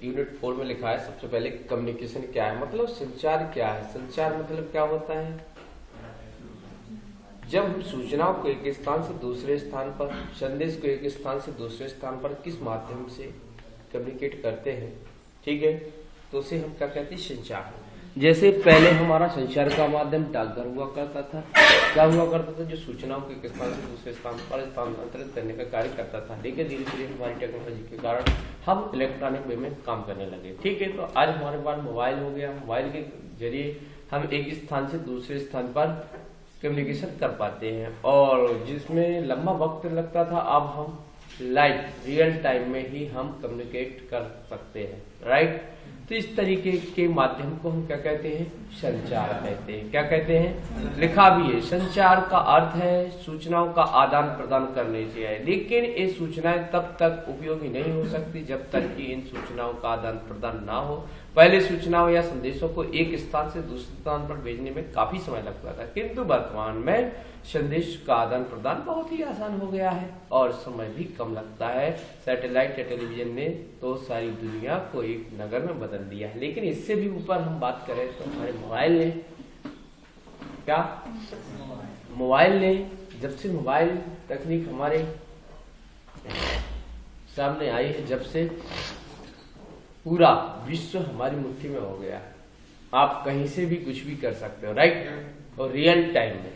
Unit 4 में लिखा है सबसे पहले कम्युनिकेशन क्या है, मतलब संचार क्या है। संचार मतलब क्या होता है, जब हम सूचनाओं को एक स्थान से दूसरे स्थान पर, संदेश को एक स्थान से दूसरे स्थान पर किस माध्यम से कम्युनिकेट करते हैं, ठीक है, तो उसे हम क्या कहते हैं, संचार। जैसे पहले हमारा संचार का माध्यम डाकघर हुआ करता था। क्या हुआ करता था, जो सूचनाओं को एक स्थान से दूसरे स्थान पर स्थानांतरित करने का कार्य करता था। लेकिन धीरे धीरे हमारी टेक्नोलॉजी के कारण हम इलेक्ट्रॉनिक वे में काम करने लगे, ठीक है। तो आज हमारे पास मोबाइल हो गया, मोबाइल के जरिए हम एक स्थान से दूसरे स्थान पर कम्युनिकेशन कर पाते हैं, और जिसमें लंबा वक्त लगता था अब हम लाइव रियल टाइम में ही हम कम्युनिकेट कर सकते हैं, राइट। तो इस तरीके के माध्यम को हम क्या कहते हैं, संचार कहते हैं। क्या कहते हैं, लिखा भी है, संचार का अर्थ है सूचनाओं का आदान प्रदान करने से है। लेकिन ये सूचनाएं तब तक उपयोगी नहीं हो सकती जब तक कि इन सूचनाओं का आदान प्रदान ना हो। पहले सूचनाओं या संदेशों को एक स्थान से दूसरे स्थान पर भेजने में काफी समय लगता था, किंतु वर्तमान में संदेश का आदान प्रदान बहुत ही आसान हो गया है और समय भी कम लगता है। सैटेलाइट या टेलीविजन ने तो सारी दुनिया को एक नगर में बदल दिया है। लेकिन इससे भी ऊपर हम बात करें तो हमारे मोबाइल ने, क्या मोबाइल ने, जब से मोबाइल तकनीक हमारे सामने आई है, जब से पूरा विश्व हमारी मुट्ठी में हो गया है। आप कहीं से भी कुछ भी कर सकते हो, राइट, और रियल टाइम में।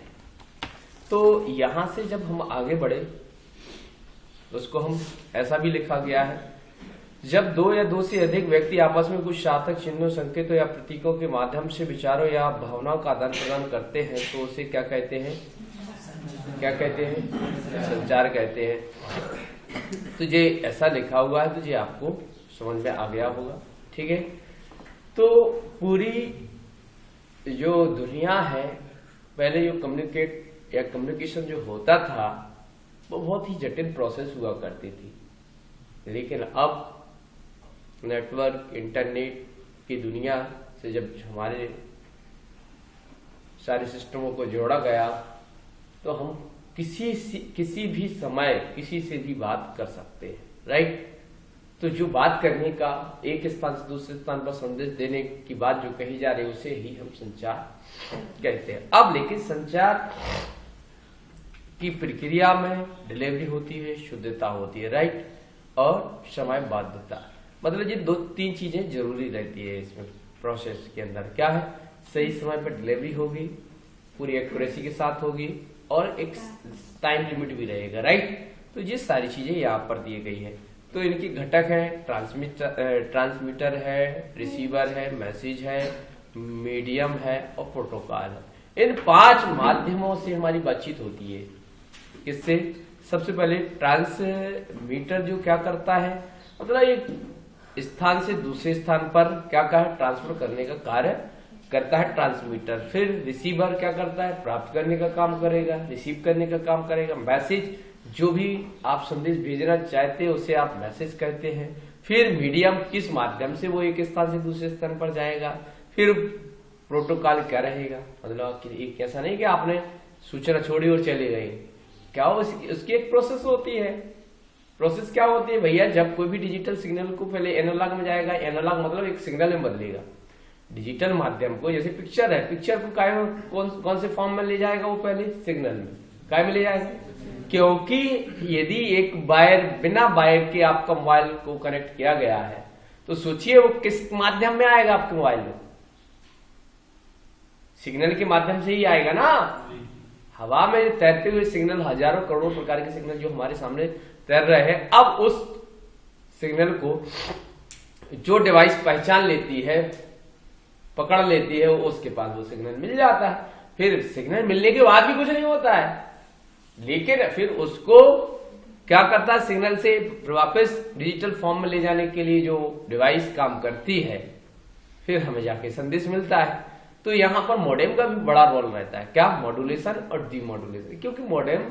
तो यहां से जब हम आगे बढ़े, उसको हम ऐसा भी लिखा गया है, जब दो या दो से अधिक व्यक्ति आपस में कुछ सार्थक चिन्हों, संकेतों या प्रतीकों के माध्यम से विचारों या भावनाओं का आदान प्रदान करते हैं तो उसे क्या कहते हैं, क्या कहते हैं, संचार कहते हैं। तो ये ऐसा लिखा हुआ है, तो ये आपको समझ में आ गया होगा, ठीक है। तो पूरी जो दुनिया है, पहले जो कम्युनिकेट या कम्युनिकेशन जो होता था वो बहुत ही जटिल प्रोसेस हुआ करती थी। लेकिन अब नेटवर्क, इंटरनेट की दुनिया से जब हमारे सारे सिस्टमों को जोड़ा गया तो हम किसी भी समय किसी से भी बात कर सकते हैं, राइट। तो जो बात करने का, एक स्थान से दूसरे स्थान पर संदेश देने की बात जो कही जा रही है उसे ही हम संचार कहते हैं। अब लेकिन संचार की प्रक्रिया में डिलीवरी होती है, शुद्धता होती है, राइट, और समयबद्धता। मतलब ये दो तीन चीजें जरूरी रहती है इसमें प्रोसेस के अंदर। क्या है, सही समय पर डिलीवरी होगी, पूरी एक्यूरेसी के साथ होगी और एक टाइम लिमिट भी रहेगा, राइट। तो ये सारी चीजें यहाँ पर दी गई है। तो इनके घटक है, ट्रांसमीटर है, रिसीवर है, मैसेज है, मीडियम है और प्रोटोकॉल है। इन 5 माध्यमों से हमारी बातचीत होती है। किससे, सबसे पहले ट्रांसमीटर जो क्या करता है, मतलब एक स्थान से दूसरे स्थान पर क्या ट्रांसफर करने का कार्य करता है ट्रांसमीटर। फिर रिसीवर क्या करता है, प्राप्त करने का काम करेगा, रिसीव करने का काम करेगा। मैसेज, जो भी आप संदेश भेजना चाहते हैं उसे आप मैसेज कहते हैं। फिर मीडियम, किस माध्यम से वो एक स्थान से दूसरे स्थान पर जाएगा। फिर प्रोटोकॉल क्या रहेगा, मतलब एक ऐसा नहीं कि आपने सूचना छोड़ी और चले गए, क्या उसकी एक प्रोसेस होती है। प्रोसेस क्या होती है भैया, जब कोई भी डिजिटल सिग्नल को पहले एनालॉग में जाएगा, एनालॉग मतलब एक सिग्नल में बदलेगा। डिजिटल माध्यम को, जैसे पिक्चर है, पिक्चर को काय कौन से फॉर्म में ले जाएगा, वो पहले सिग्नल में, काय में ले जाएगा, क्योंकि यदि एक वायर, बिना वायर के आपका मोबाइल को कनेक्ट किया गया है तो सोचिए वो किस माध्यम में आएगा आपके मोबाइल में, सिग्नल के माध्यम से ही आएगा ना। हवा में तैरते हुए सिग्नल, हजारों करोड़ों प्रकार के सिग्नल जो हमारे सामने तैर रहे हैं, अब उस सिग्नल को जो डिवाइस पहचान लेती है, पकड़ लेती है, उसके पास वो सिग्नल मिल जाता है। फिर सिग्नल मिलने के बाद भी कुछ नहीं होता है, लेकिन फिर उसको क्या करता है, सिग्नल से वापस डिजिटल फॉर्म में ले जाने के लिए जो डिवाइस काम करती है, फिर हमें जाके संदेश मिलता है। तो यहां पर मॉडेम का भी बड़ा रोल रहता है। क्या, मॉड्यूलेशन और डीमॉड्यूलेशन। क्योंकि मॉडेम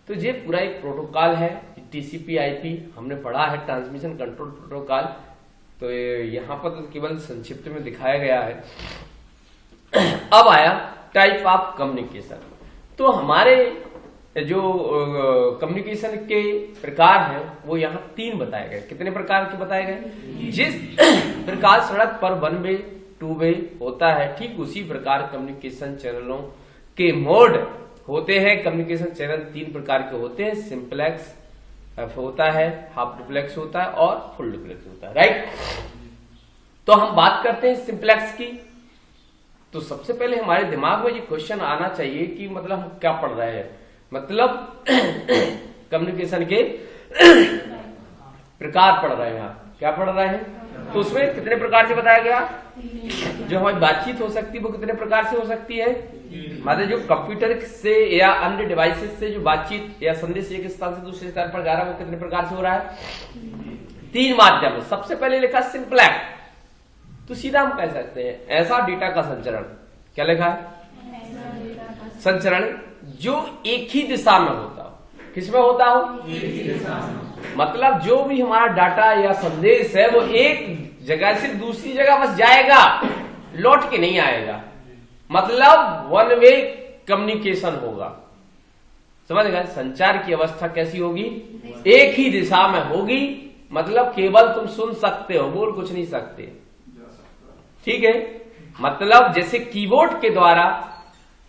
तो ये पूरा एक प्रोटोकॉल है, टीसीपी/आईपी हमने पढ़ा है, ट्रांसमिशन कंट्रोल प्रोटोकॉल। तो यहां पर तो केवल संक्षिप्त में दिखाया गया है। अब आया टाइप ऑफ कम्युनिकेशन। तो हमारे जो कम्युनिकेशन के प्रकार हैं वो यहाँ 3 बताए गए। कितने प्रकार के बताए गए? जिस प्रकार सड़क पर 1 वे 2 वे होता है, ठीक उसी प्रकार कम्युनिकेशन चैनलों के मोड होते हैं। कम्युनिकेशन चैनल 3 प्रकार के होते हैं, सिंप्लेक्स होता है, हाफ डुप्लेक्स होता है और फुल डुप्लेक्स होता है, राइट। तो हम बात करते हैं सिंप्लेक्स की। तो सबसे पहले हमारे दिमाग में ये क्वेश्चन आना चाहिए कि मतलब हम क्या पढ़ रहे हैं, मतलब कम्युनिकेशन के प्रकार पढ़ रहे हैं। आप क्या पढ़ रहे हैं? तो उसमें कितने प्रकार से बताया गया? जो हमारी बातचीत हो सकती है वो कितने प्रकार से हो सकती है? मतलब जो कंप्यूटर से या अन्य डिवाइसेस से जो बातचीत या संदेश एक स्थान से दूसरे स्थान पर जा रहा है वो कितने प्रकार से हो रहा है? 3 माध्यम है। सबसे पहले लिखा सिंप्लेक्स, तो सीधा हम कह सकते हैं ऐसा डेटा का संचरण। क्या लिखा है? संचरण जो एक ही दिशा में होता हो। किसमें होता हो? एक ही दिशा में। मतलब जो भी हमारा डाटा या संदेश है वो एक जगह से दूसरी जगह बस जाएगा, लौट के नहीं आएगा। मतलब 1 वे कम्युनिकेशन होगा। समझ गए? संचार की अवस्था कैसी होगी? एक ही दिशा में होगी। मतलब केवल तुम सुन सकते हो, बोल कुछ नहीं सकते, ठीक है। मतलब जैसे कीबोर्ड के द्वारा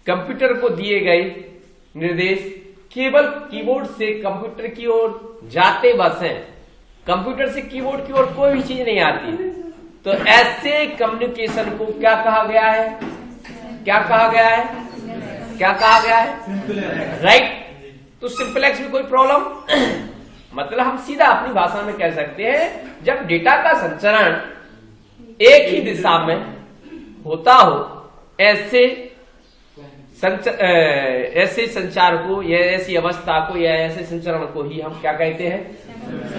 कंप्यूटर को दिए गए निर्देश केवल कीबोर्ड से कंप्यूटर की ओर जाते बस हैं, कंप्यूटर से कीबोर्ड की ओर कोई भी चीज नहीं आती। तो ऐसे कम्युनिकेशन को क्या कहा गया है? क्या कहा गया है? क्या कहा गया है? राइट। तो सिंप्लेक्स में कोई प्रॉब्लम मतलब हम सीधा अपनी भाषा में कह सकते हैं जब डेटा का संचरण एक ही दिशा में होता हो, ऐसे संचार को या ऐसी अवस्था को या ऐसे संचरण को ही हम क्या कहते हैं?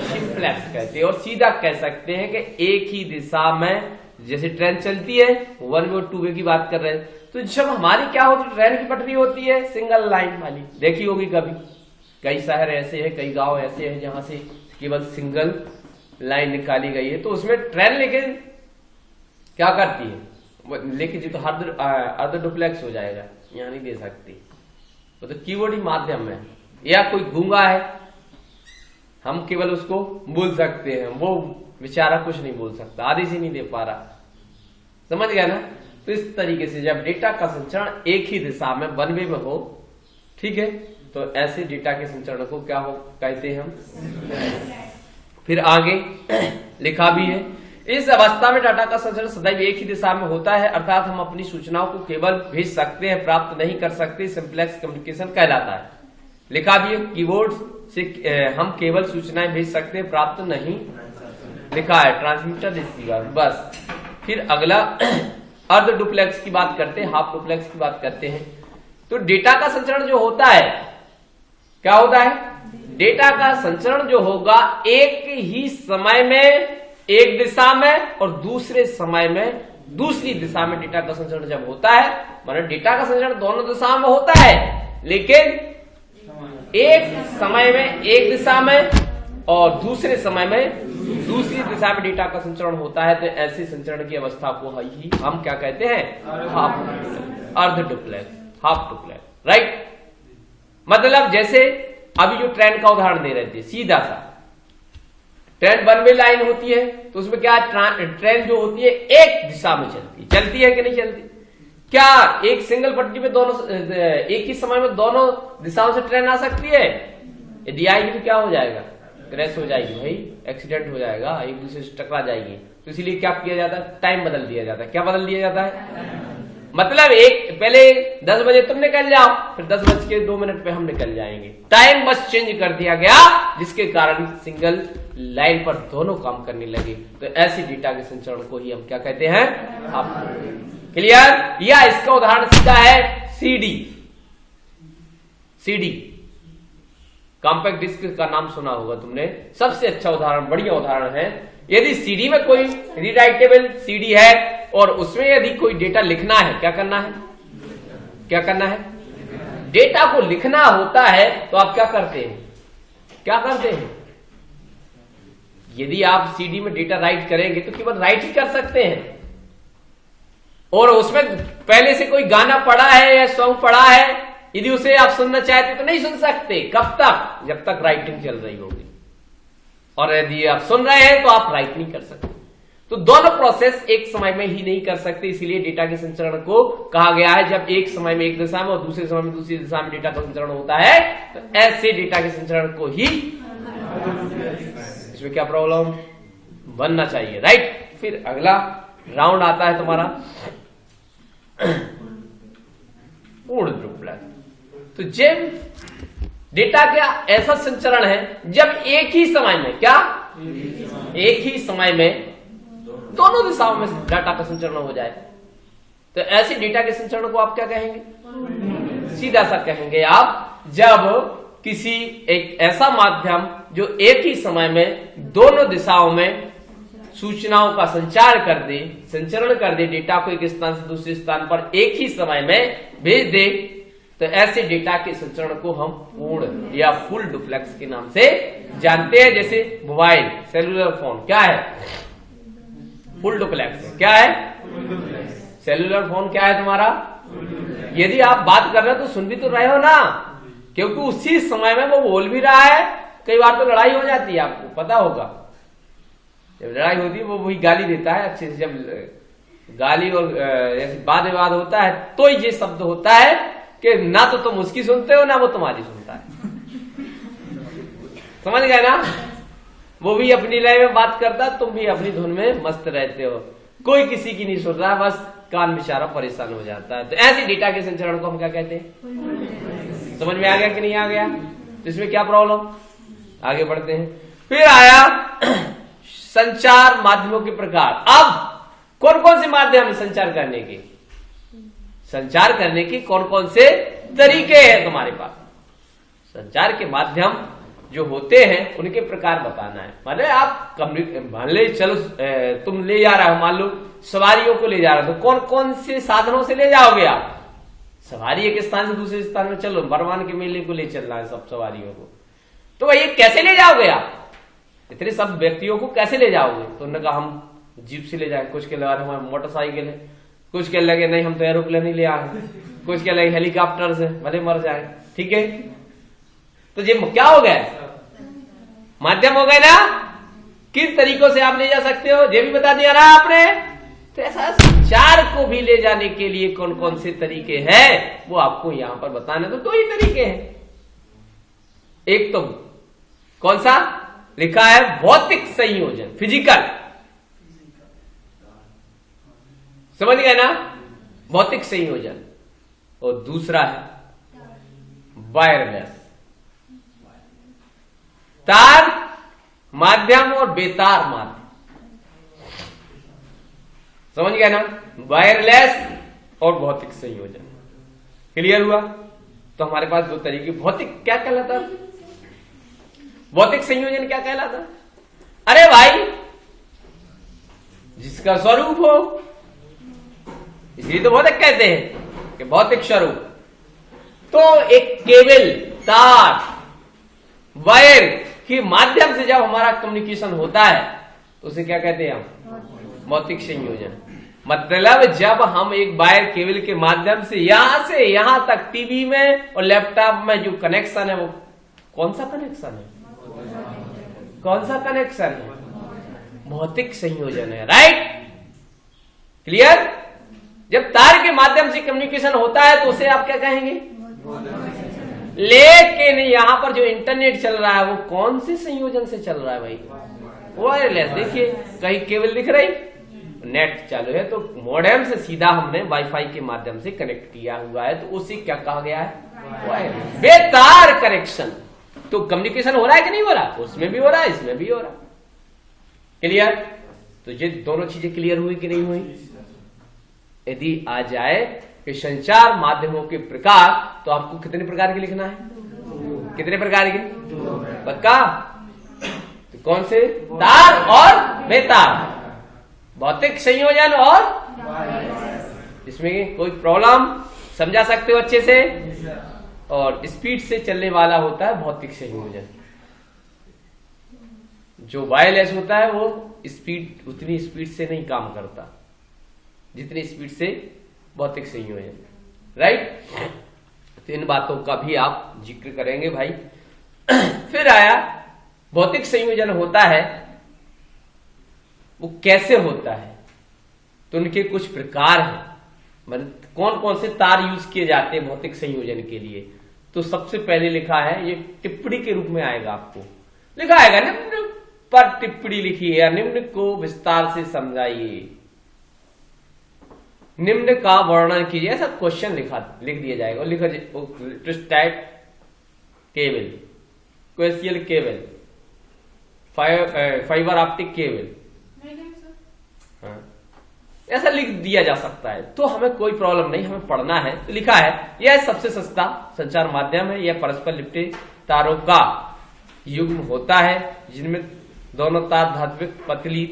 सिंप्लेक्स कहते हैं। और सीधा कह सकते हैं कि एक ही दिशा में जैसे ट्रेन चलती है, 1 वे और 2 वे की बात कर रहे हैं। तो जब हमारी क्या होती है, ट्रेन की पटरी होती है सिंगल लाइन वाली, देखी होगी कभी। कई शहर ऐसे हैं, कई गांव ऐसे हैं जहां से केवल सिंगल लाइन निकाली गई है। तो उसमें ट्रेन लेकिन क्या करती है, लेकिन जी तो अर्ध डुप्लेक्स हो जाएगा, यहां नहीं दे सकती। वो तो कीबोर्ड ही माध्यम में, या कोई गूंगा है, हम केवल उसको बोल सकते हैं, वो बेचारा कुछ नहीं बोल सकता, आधी से नहीं दे पा रहा। समझ गया ना? तो इस तरीके से जब डेटा का संचरण एक ही दिशा में 1 वे में हो, ठीक है, तो ऐसे डेटा के संचरण को क्या हो कहते हैं हम? फिर आगे लिखा भी है, इस अवस्था में डाटा का संचरण सदैव एक ही दिशा में होता है, अर्थात हम अपनी सूचनाओं को केवल भेज सकते हैं, प्राप्त नहीं कर सकते। सिंप्लेक्स कम्युनिकेशन कहलाता है। लिखा भी है, कीबोर्ड से हम केवल सूचनाएं भेज सकते हैं, प्राप्त नहीं। लिखा है ट्रांसमीटर रिसीवर, बस। फिर अगला अर्ध डुप्लेक्स की बात करते हैं, हाफ डुप्लेक्स की बात करते हैं। तो डेटा का संचरण जो होता है, क्या होता है? डेटा का संचरण जो होगा एक ही समय में एक दिशा में और दूसरे समय में दूसरी दिशा में डेटा का संचरण जब होता है, मतलब डेटा का संचरण दोनों दिशाओं में होता है, लेकिन एक समय में एक दिशा में और दूसरे समय में दूसरी दिशा में डेटा का संचरण होता है। तो ऐसे संचरण की अवस्था को ही हम क्या कहते हैं? अर्ध डुप्लेक्स, हाफ डुप्लेक्स, राइट। मतलब जैसे अभी जो ट्रेन का उदाहरण दे रहे थे, सीधा सा ट्रेन 1 वे लाइन होती है, तो उसमें क्या ट्रेन जो होती है एक दिशा में चलती है कि नहीं चलती? क्या एक सिंगल पटरी में दोनों एक ही समय में दोनों दिशाओं से ट्रेन आ सकती है? यदि आएगी तो क्या हो जाएगा? क्रैश हो जाएगी भाई, एक्सीडेंट हो जाएगा, एक दूसरे से टकरा जाएगी। तो इसीलिए क्या किया जाता है? टाइम बदल दिया जाता है। क्या बदल दिया जाता है? मतलब एक पहले 10 बजे तुम निकल जाओ, फिर 10:02 पे हम निकल जाएंगे। टाइम बस चेंज कर दिया गया, जिसके कारण सिंगल लाइन पर दोनों काम करने लगे। तो ऐसे डेटा के संचरण को ही हम क्या कहते हैं? आप क्लियर? या इसका उदाहरण सीधा है सीडी कॉम्पैक्ट डिस्क का नाम सुना होगा तुमने, सबसे अच्छा उदाहरण, बढ़िया उदाहरण है। यदि सीडी में कोई रीराइटेबल सीडी है और उसमें यदि कोई डेटा लिखना है, क्या करना है? क्या करना है? डेटा को लिखना होता है, तो आप क्या करते हैं? क्या करते हैं? यदि आप सीडी में डेटा राइट करेंगे तो केवल राइट ही कर सकते हैं, और उसमें पहले से कोई गाना पड़ा है या सॉन्ग पड़ा है यदि उसे आप सुनना चाहते तो नहीं सुन सकते। कब तक? जब तक राइटिंग चल रही होगी। और यदि आप सुन रहे हैं तो आप राइट नहीं कर सकते। तो दोनों प्रोसेस एक समय में ही नहीं कर सकते, इसीलिए डेटा के संचरण को कहा गया है जब एक समय में एक दिशा में और दूसरे समय में दूसरी दिशा में डेटा का संचरण होता है तो ऐसे डेटा के संचरण को ही, इसमें क्या प्रॉब्लम बनना चाहिए, राइट। फिर अगला राउंड आता है तुम्हारा पूर्ण डुप्लेक्स। तो जब डेटा का ऐसा संचरण है जब एक ही समय में, क्या एक ही समय में दोनों दिशाओं में डाटा का संचरण हो जाए, तो ऐसे डेटा के संचरण को आप क्या कहेंगे? सीधा सा कहेंगे आप जब किसी एक ऐसा माध्यम जो एक ही समय में दोनों दिशाओं में सूचनाओं का संचार कर दे, संचरण कर दे, डेटा को एक स्थान से दूसरे स्थान पर एक ही समय में भेज दे, तो ऐसे डेटा के संचरण को हम पूर्ण या फुल डुप्लेक्स के नाम से जानते हैं। जैसे मोबाइल, सेलुलर फोन क्या है? फुल डुप्लेक्स है। क्या है? सेलुलर फोन क्या है तुम्हारा? यदि आप बात कर रहे हो तो सुन भी तो रहे हो ना, क्योंकि उसी समय में वो बोल भी रहा है। कई बार तो लड़ाई हो जाती है, आपको पता होगा। जब लड़ाई होती है वो वही गाली देता है अच्छे से। जब गाली और ऐसे वाद विवाद होता है तो ये शब्द होता है कि ना तो तुम उसकी सुनते हो ना वो तुम्हारी सुनता है। समझ गए ना? वो भी अपनी लय में बात करता, तुम भी अपनी धुन में मस्त रहते हो, कोई किसी की नहीं सुन रहा, बस कान बेचारा परेशान हो जाता है। तो ऐसे डेटा के संचरण को हम क्या कहते हैं? समझ में आ गया कि नहीं आ गया? तो इसमें क्या प्रॉब्लम? आगे बढ़ते हैं। फिर आया संचार माध्यमों के प्रकार। अब कौन कौन से माध्यम है संचार करने के? संचार करने के कौन कौन से तरीके हैं तुम्हारे पास? संचार के माध्यम जो होते हैं उनके प्रकार बताना है। मान ले चलो तुम ले जा रहे हो, मान लो सवारियों को ले जा रहे हो, तो कौन कौन से साधनों से ले जाओगे आप? सवारी एक स्थान से दूसरे स्थान में, चलो बरमान के मेले को ले चलना है सब सवारियों को, तो भाई कैसे ले जाओगे आप? इतने सब व्यक्तियों को कैसे ले जाओगे? तो उन्होंने कहा हम जीप से ले जाए, कुछ के लगा हमारे मोटरसाइकिल है, कुछ के लगे नहीं हम तो एरोप्लेन ही ले आए, कुछ के लगे हेलीकॉप्टर से, भले मर जाए। ठीक है, तो ये क्या हो गया? माध्यम हो गए ना। किन तरीकों से आप ले जा सकते हो ये भी बता दिया ना आपने। तो ऐसा संचार को भी ले जाने के लिए कौन कौन से तरीके हैं वो आपको यहां पर बताना। तो दो ही तरीके हैं। एक तो कौन सा लिखा है? भौतिक संयोजन, फिजिकल। समझ गए ना? भौतिक संयोजन। और दूसरा है वायरलेस, तार माध्यम और बेतार माध्यम। समझ गए ना? वायरलेस और भौतिक संयोजन। क्लियर हुआ? तो हमारे पास दो तरीके। भौतिक क्या कहलाता? भौतिक संयोजन क्या कहलाता? अरे भाई जिसका स्वरूप हो, इसलिए तो भौतिक कहते हैं कि भौतिक स्वरूप। तो एक केबल, तार, वायर के माध्यम से जब हमारा कम्युनिकेशन होता है तो उसे क्या कहते हैं हम? भौतिक संयोजन। मतलब जब हम एक वायर केबल के माध्यम से यहां तक टीवी में और लैपटॉप में जो कनेक्शन है वो कौन सा कनेक्शन है? कौन सा कनेक्शन है? भौतिक संयोजन है। राइट? क्लियर? जब तार के माध्यम से कम्युनिकेशन होता है तो उसे आप क्या कहेंगे? लेकिन यहां पर जो इंटरनेट चल रहा है वो कौन से संयोजन से चल रहा है भाई? वायरलेस। देखिए कहीं केबल दिख रही, नेट चालू है तो मॉडेम से सीधा हमने वाईफाई के माध्यम से कनेक्ट किया हुआ है, तो उसे क्या कहा गया है? वायरलेस, बेतार कनेक्शन। तो कम्युनिकेशन हो रहा है कि नहीं हो रहा? उसमें भी हो रहा है, इसमें भी हो रहा है। क्लियर? तो ये दोनों चीजें क्लियर हुई कि नहीं हुई? यदि आ जाए कि संचार माध्यमों के प्रकार, तो आपको कितने प्रकार के लिखना है? कितने प्रकार के? पक्का? तो कौन से? तार और बेतार, भौतिक संयोजन और इसमें कोई प्रॉब्लम समझा सकते हो अच्छे से? और स्पीड से चलने वाला होता है भौतिक संयोजन। जो वायरलेस होता है वो स्पीड, उतनी स्पीड से नहीं काम करता जितनी स्पीड से भौतिक संयोजन। राइट? तो इन बातों का भी आप जिक्र करेंगे भाई। फिर आया भौतिक संयोजन होता है, वो कैसे होता है, तो उनके कुछ प्रकार हैं, मतलब कौन कौन से तार यूज किए जाते हैं भौतिक संयोजन के लिए। तो सबसे पहले लिखा है, ये टिप्पणी के रूप में आएगा, आपको लिखा आएगा निम्न पर टिप्पणी लिखिए या निम्न को विस्तार से समझाइए, निम्न का वर्णन कीजिए, ऐसा क्वेश्चन लिख दिया जाएगा। लिखा twisted cable, coaxial cable, fibre optic cable, हाँ, ऐसा लिख दिया जा सकता है। तो हमें कोई प्रॉब्लम नहीं, हमें पढ़ना है। तो लिखा है यह सबसे सस्ता संचार माध्यम है, यह परस्पर लिपटे तारों का युग्म होता है जिनमें दोनों तार धात्विक पतली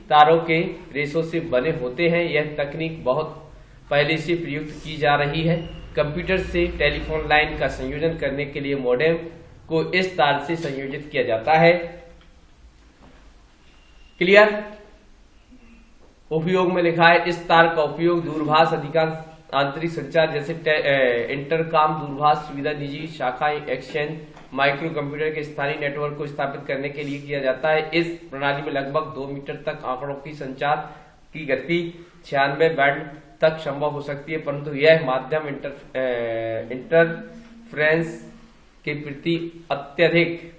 तारों के रेशों से बने होते हैं। यह तकनीक बहुत पहले से प्रयुक्त की जा रही है। कंप्यूटर से टेलीफोन लाइन का संयोजन करने के लिए मॉडेम को इस तार से संयोजित किया जाता है। क्लियर? उपयोग में लिखा है इस तार का उपयोग दूरभाष, अधिकांश आंतरिक संचार जैसे इंटरकॉम, दूरभाष सुविधा, निजी शाखा एक्सचेंज, माइक्रो कंप्यूटर के स्थानीय नेटवर्क को स्थापित करने के लिए किया जाता है। इस प्रणाली में लगभग 2 मीटर तक आंकड़ों की संचार की गति 96 बैंड तक संभव हो सकती है, परंतु यह माध्यम इंटरफ्रेंस के प्रति अत्यधिक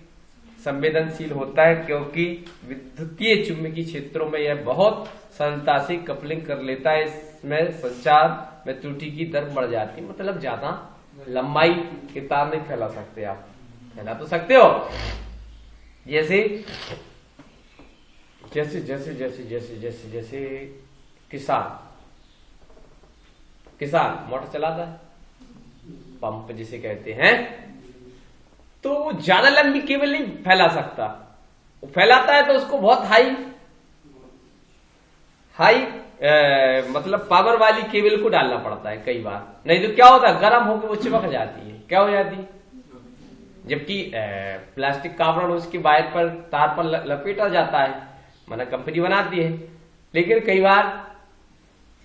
संवेदनशील होता है, क्योंकि विद्युतीय चुंबकीय क्षेत्रों में यह बहुत सरलता से कपलिंग कर लेता है। इसमें संचार में त्रुटि की दर बढ़ जाती है, मतलब ज्यादा लंबाई के तार नहीं फैला सकते आप, फैला तो सकते हो। जैसे जैसे जैसे जैसे जैसे जैसे जैसे किसान मोटर चलाता है, पंप जिसे कहते हैं, तो वो ज्यादा लंबी केबल नहीं फैला सकता। वो फैलाता है तो उसको बहुत हाई मतलब पावर वाली केबल को डालना पड़ता है कई बार, नहीं तो क्या होता है गर्म होकर वो चिपक जाती है। क्या हो जाती है? जबकि प्लास्टिक का आवरण उसके वायर पर तार पर लपेटा जाता है, माना कंपनी बनाती है, लेकिन कई बार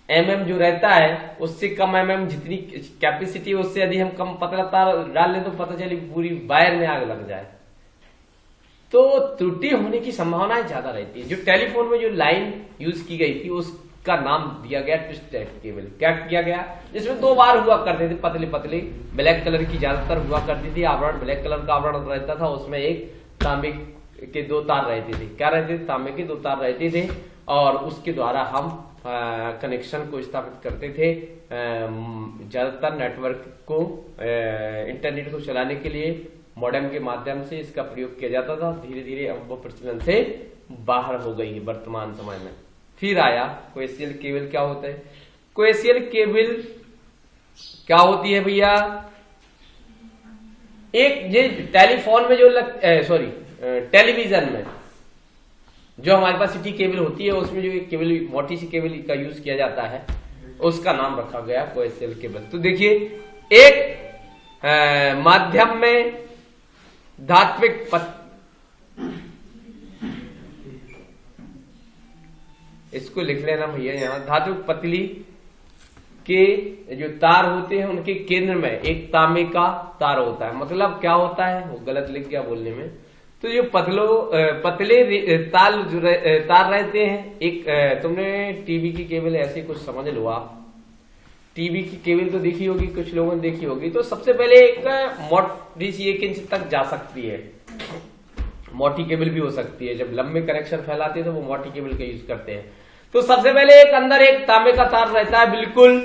जो रहता है उससे कम जितनी कैपेसिटी है उससे यदि हम कम पतला तार डाल ले तो पता चले पूरी वायर में आग लग जाए, तो त्रुटि होने की संभावनाएं ज्यादा रहती है। जो टेलीफोन में जो लाइन यूज की गई थी उसका नाम दिया गया ट्विस्टेड केबल। क्या किया गया? जिसमें 2 बार हुआ करते थे, पतले पतले ब्लैक कलर की ज्यादातर हुआ करती थी, आवरण ब्लैक कलर का आवरण रहता था, उसमें एक तांबे के 2 तार रहते थे। क्या रहते थे? तांबे के 2 तार रहते थे, और उसके द्वारा हम कनेक्शन को स्थापित करते थे। ज्यादातर नेटवर्क को इंटरनेट को चलाने के लिए मॉडेम के माध्यम से इसका प्रयोग किया जाता था। धीरे धीरे अब वो प्रचलन से बाहर हो गई है वर्तमान समय में। फिर आया कोएक्सियल केबल। क्या होता है कोएक्सियल केबल? क्या होती है भैया? एक ये टेलीफोन में जो टेलीविजन में जो हमारे पास सिटी केबल होती है, उसमें जो एक केबल मोटी सी केबल का यूज किया जाता है, उसका नाम रखा गया कोएक्सियल केबल। तो देखिए, एक माध्यम में धात्विक इसको लिख लेना भैया यहां, धात्विक पतली के जो तार होते हैं उनके केंद्र में एक तांबे का तार होता है। मतलब क्या होता है, वो गलत लिख गया बोलने में। तो जो पतले तार रहते हैं, एक तुमने टीवी की केबल ऐसे कुछ समझ लो आप, टीवी की केबल तो देखी होगी, कुछ लोगों ने देखी होगी। तो सबसे पहले एक मोटी सी 1 इंच तक जा सकती है, मोटी केबल भी हो सकती है। जब लंबे कनेक्शन फैलाते हैं तो वो मोटी केबल का यूज करते हैं। तो सबसे पहले एक अंदर एक तांबे का तार रहता है, बिल्कुल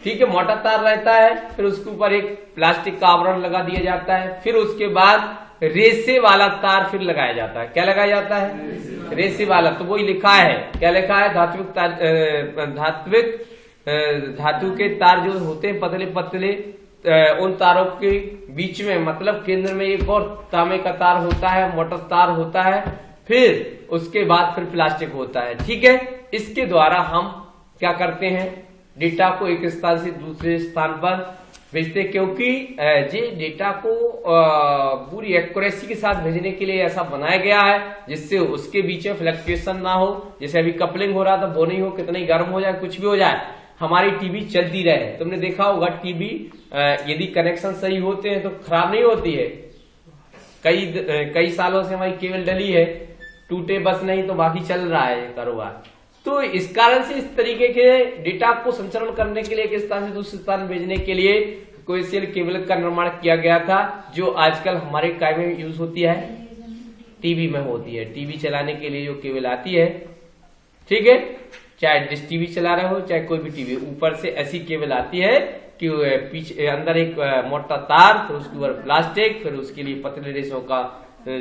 ठीक है, मोटा तार रहता है। फिर उसके ऊपर एक प्लास्टिक का आवरण लगा दिया जाता है। फिर उसके बाद रेसे वाला तार फिर लगाया जाता है। क्या लगाया जाता है? रेसे वाला। तो वही लिखा है, क्या लिखा है? धातु के तार जो होते हैं पतले पतले, उन तारों के बीच में मतलब केंद्र में एक और तांबे का तार होता है, मोटा तार होता है। फिर उसके बाद फिर प्लास्टिक होता है। ठीक है, इसके द्वारा हम क्या करते हैं? डेटा को एक स्थान से दूसरे स्थान पर भेजते, क्योंकि ये डेटा को पूरी एक्यूरेसी के साथ भेजने के लिए ऐसा बनाया गया है जिससे उसके बीच में फ्लक्चुएशन ना हो। जैसे अभी कपलिंग हो रहा था, वो नहीं हो, कितना ही गर्म हो जाए, कुछ भी हो जाए, हमारी टीवी चलती रहे। तुमने देखा होगा टीवी यदि कनेक्शन सही होते हैं तो खराब नहीं होती है। कई सालों से हमारी केबल डली है, टूटे बस नहीं तो बाकी चल रहा है कारोबार। तो इस कारण से इस तरीके के डेटा को संचरण करने के लिए, एक स्थान से दूसरे स्थान भेजने के लिए कोएक्सियल केबल का निर्माण किया गया था, जो आजकल हमारे काय में यूज होती है, टीवी में होती है। टीवी चलाने के लिए जो केबल आती है, ठीक है, चाहे डिश टीवी चला रहे हो चाहे कोई भी टीवी, ऊपर से ऐसी केबल आती है कि पीछे अंदर एक मोटा तार, फिर उसके ऊपर प्लास्टिक, फिर उसके लिए पतले रेशों का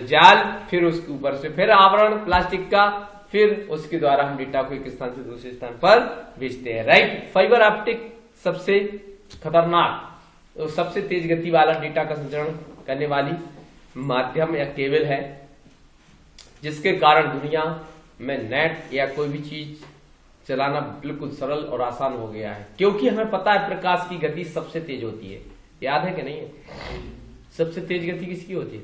जाल, फिर उसके ऊपर से फिर आवरण प्लास्टिक का, फिर उसके द्वारा हम डेटा को एक स्थान से दूसरे स्थान पर भेजते हैं। राइट। फाइबर ऑप्टिक सबसे खतरनाक, सबसे तेज गति वाला डेटा का संचरण करने वाली माध्यम या केबल है, जिसके कारण दुनिया में नेट या कोई भी चीज चलाना बिल्कुल सरल और आसान हो गया है। क्योंकि हमें पता है प्रकाश की गति सबसे तेज होती है। याद है कि नहीं है? सबसे तेज गति किसकी होती है?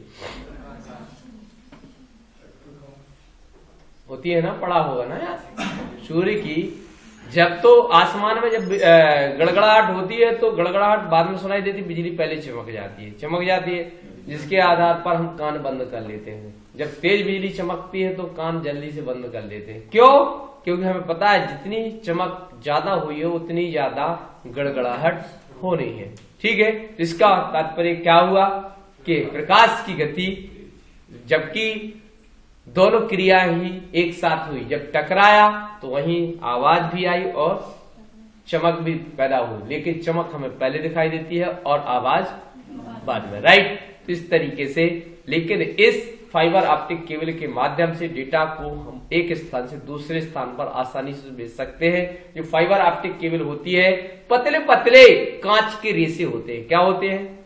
होती है ना, पढ़ा होगा ना यार, सूर्य की। जब तो आसमान में जब गड़गड़ाहट होती है तो गड़गड़ाहट बाद में सुनाई देती, बिजली पहले चमक जाती है, जिसके आधार पर हम कान बंद कर लेते हैं। जब तेज बिजली चमकती है तो कान जल्दी से बंद कर लेते हैं। क्यों? क्योंकि हमें पता है जितनी चमक ज्यादा हुई है उतनी ज्यादा गड़गड़ाहट होनी है। ठीक है, इसका तात्पर्य क्या हुआ कि प्रकाश की गति, जबकि दोनों क्रिया ही एक साथ हुई, जब टकराया तो वहीं आवाज भी आई और चमक भी पैदा हुई, लेकिन चमक हमें पहले दिखाई देती है और आवाज बाद में। राइट। तो इस तरीके से, लेकिन इस फाइबर ऑप्टिक केबल के माध्यम से डेटा को हम एक स्थान से दूसरे स्थान पर आसानी से भेज सकते हैं। जो फाइबर ऑप्टिक केबल होती है, पतले पतले कांच के रेशे होते हैं। क्या होते हैं?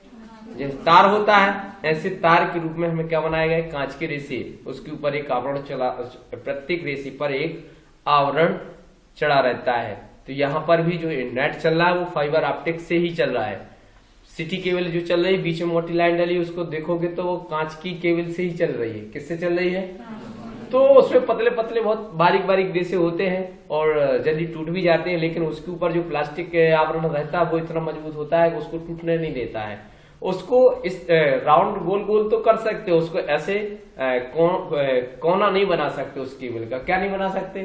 जैसे तार होता है, ऐसे तार के रूप में हमें क्या बनाया गया है? कांच के रेशे, उसके ऊपर एक आवरण चला, प्रत्येक रेशे पर एक आवरण चढ़ा रहता है। तो यहां पर भी जो नेट चल रहा है वो फाइबर ऑप्टिक से ही चल रहा है। सिटी केबल जो चल रही है, बीच में मोटी लाइन डाली, उसको देखोगे तो वो कांच की केबल से ही चल रही है। किससे चल रही है? तो उसमें पतले पतले बहुत बारीक बारीक रेशे होते हैं और जल्दी टूट भी जाते हैं, लेकिन उसके ऊपर जो प्लास्टिक आवरण रहता है वो इतना मजबूत होता है कि उसको टूटने नहीं देता है। उसको इस राउंड गोल गोल तो कर सकते हो, उसको ऐसे कोना नहीं बना सकते उस केबल का। क्या नहीं बना सकते?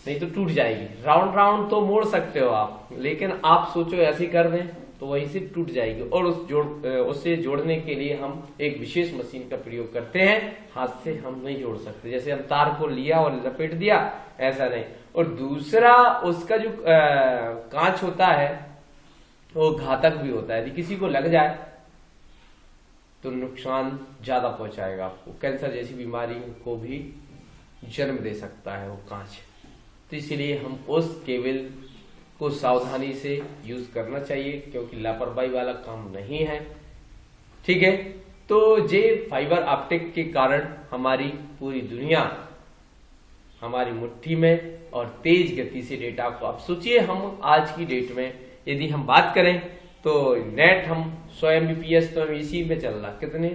नहीं तो टूट जाएगी। राउंड राउंड तो मोड़ सकते हो आप, लेकिन आप सोचो ऐसे कर दें तो वहीं से टूट जाएगी। और उससे जोड़ने के लिए हम एक विशेष मशीन का प्रयोग करते हैं, हाथ से हम नहीं जोड़ सकते। जैसे हम तार को लिया और लपेट दिया, ऐसा नहीं। और दूसरा, उसका जो कांच होता है वो घातक भी होता है। यदि किसी को लग जाए तो नुकसान ज्यादा पहुंचाएगा आपको, कैंसर जैसी बीमारी को भी जन्म दे सकता है वो कांच। तो इसलिए हम उस केबल को सावधानी से यूज करना चाहिए, क्योंकि लापरवाही वाला काम नहीं है। ठीक है, तो जे फाइबर ऑप्टिक के कारण हमारी पूरी दुनिया हमारी मुट्ठी में और तेज गति से डेटा को, आप सोचिए हम आज की डेट में यदि हम बात करें तो नेट हम 100 MBPS तो इसी में चल रहा। कितने?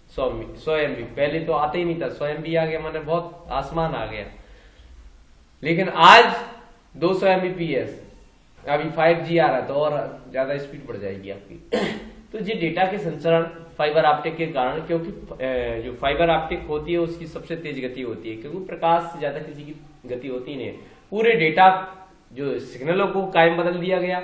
100 MB। पहले तो आते ही नहीं था, 100 MB आ गया, मैंने बहुत आसमान आ गया। लेकिन आज 200 MBPS, अभी 5G आ रहा तो और ज्यादा स्पीड बढ़ जाएगी आपकी। तो ये डेटा के संचरण फाइबर ऑप्टिक के कारण, क्योंकि जो फाइबर ऑप्टिक होती है उसकी सबसे तेज गति होती है, क्योंकि प्रकाश से ज्यादा किसी की गति होती नहीं है। पूरे डेटा जो सिग्नलों को कायम बदल दिया गया,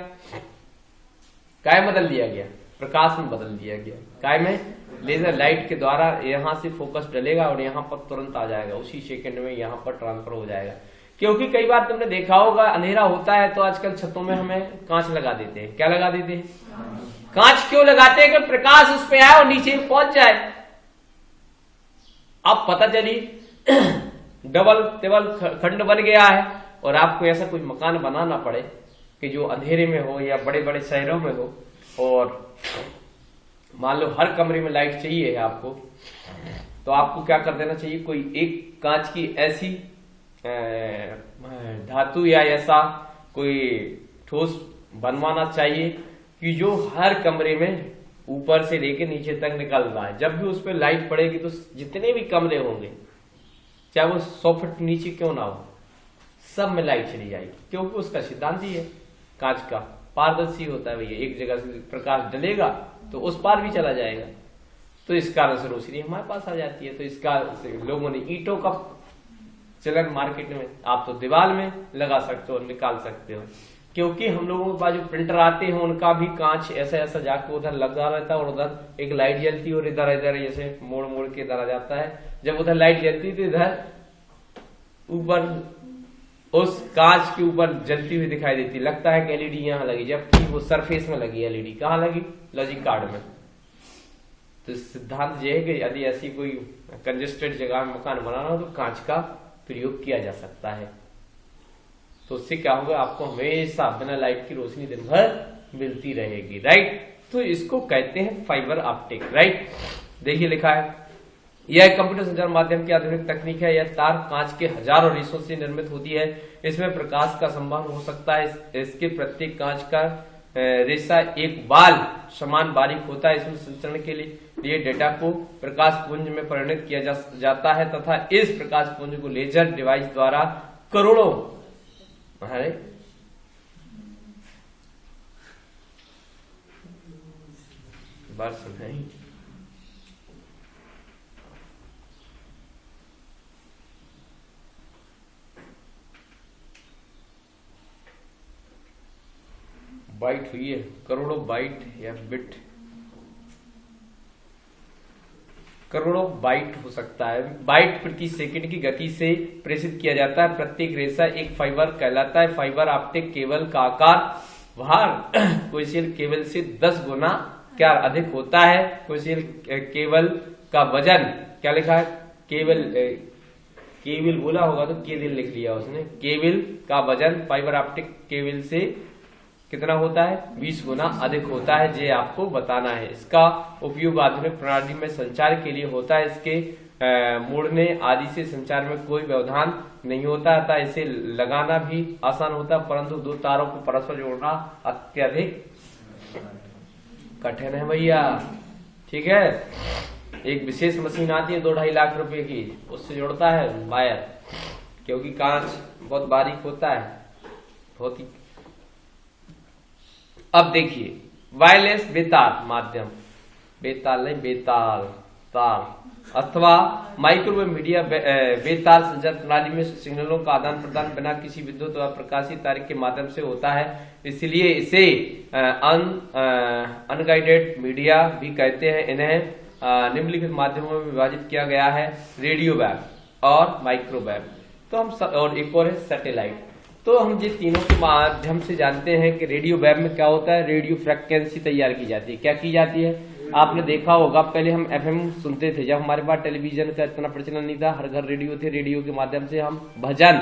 प्रकाश में बदल दिया गया। काय में? लेजर लाइट के द्वारा यहां से फोकस डलेगा और यहां पर तुरंत आ जाएगा, उसी सेकंड में यहां पर ट्रांसफर हो जाएगा। क्योंकि कई बार तुमने देखा होगा अंधेरा होता है तो आजकल छतों में हमें कांच लगा देते हैं। क्या लगा देते हैं? कांच क्यों लगाते हैं? कि प्रकाश उस पे आए और नीचे पहुंच जाए। अब पता चली डबल टेबल खंड बन गया है और आपको ऐसा कोई मकान बनाना पड़े कि जो अंधेरे में हो या बड़े बड़े शहरों में हो, और मान लो हर कमरे में लाइट चाहिए है आपको, तो आपको क्या कर देना चाहिए? कोई एक कांच की ऐसी धातु या ऐसा कोई ठोस बनवाना चाहिए कि जो हर कमरे में ऊपर से लेके नीचे तक निकल रहा है। जब भी उस पर लाइट पड़ेगी तो जितने भी कमरे होंगे, चाहे वो 100 फुट नीचे क्यों ना हो, सब में लाइट चली जाएगी, क्योंकि उसका सिद्धांत ही है कांच का पारदर्शी होता है भैया, एक जगह से प्रकाश डलेगा तो उस पार भी चला जाएगा, तो इस कारण से रोशनी हमारे पास आ जाती है। तो इसका लोगों ने ईंटों का चलन मार्केट में, आप तो दीवार में लगा सकते हो, निकाल सकते हो, क्योंकि हम लोगों के पास जो प्रिंटर आते हैं उनका भी कांच ऐसा ऐसा जाके उधर लगा रहता है और उधर एक लाइट जलती है और इधर इधर जैसे मोड़ मोड़ के इधर आ जाता है। जब उधर लाइट जलती है तो इधर ऊपर उस कांच के ऊपर जलती हुई दिखाई देती, लगता है कि एलईडी यहाँ लगी, जबकि वो सरफेस में लगी एलईडी। कहाँ लगी? लॉजिक कार्ड में। तो सिद्धांत यह है कि यदि ऐसी कोई कंजेस्टेड जगह में मकान बनाना हो तो कांच का प्रयोग किया जा सकता है। तो उससे क्या होगा, आपको हमेशा बिना लाइट की रोशनी दिन भर मिलती रहेगी, राइट। तो इसको कहते हैं फाइबर ऑप्टिक, राइट। देखिए लिखा है, यह कंप्यूटर संचार माध्यम की आधुनिक तकनीक है। यह तार कांच के हजारों रेशों से निर्मित होती है। इसमें प्रकाश का संवहन हो सकता है। इसके प्रत्येक कांच का रेशा एक बाल समान बारीक होता है। इसमें संचरण के लिए डेटा को प्रकाश पुंज में परिणत किया जाता है तथा इस प्रकाश पुंज को लेजर डिवाइस द्वारा करोड़ों बार सुनाई बाइट हुई है, करोड़ों बाइट या बिट, करोड़ों बाइट हो सकता है। बाइट प्रति सेकंड की गति से प्रेषित किया जाता है। प्रत्येक रेशा एक फाइबर कहलाता है। फाइबर ऑप्टिक केबल का आकार बाहर कोएक्सियल केबल से 10 गुना क्या अधिक होता है। कोएक्सियल केबल का वजन क्या लिखा है, केबल बोला होगा तो केबल लिख लिया उसने। केबल का वजन फाइबर ऑप्टिक केबल से कितना होता है, 20 गुना अधिक होता है। ये आपको बताना है। इसका उपयोग आधुनिक प्रणाली में संचार के लिए होता है। इसके मोड़ने आदि से संचार में कोई व्यवधान नहीं होता अतः इसे लगाना भी आसान होता है, परंतु दो तारों को परस्पर जोड़ना अत्यधिक कठिन है भैया। ठीक है, एक विशेष मशीन आती है 2-2.5 लाख रुपए की, उससे जोड़ता है वायर, क्योंकि कांच बहुत बारीक होता है, बहुत ही। अब देखिए, वायरलेस बेतार माध्यम, बेताल नहीं बेताल तार अथवा माइक्रोवेव मीडिया बेतार संचार प्रणाली में सिग्नलों का आदान प्रदान बिना किसी विद्युत व प्रकाशीय तार के माध्यम से होता है। इसलिए इसे अनगाइडेड मीडिया भी कहते हैं। इन्हें निम्नलिखित माध्यमों में विभाजित किया गया है, रेडियो वेव और माइक्रोवेव, तो हम और एक और है सैटेलाइट। तो हम ये तीनों के माध्यम से जानते हैं कि रेडियो वेव में क्या होता है, रेडियो फ्रिक्वेंसी तैयार की जाती है। क्या की जाती है, आपने देखा होगा पहले हम एफएम सुनते थे, जब हमारे पास टेलीविजन का इतना प्रचलन नहीं था, हर घर रेडियो थे। रेडियो के माध्यम से हम भजन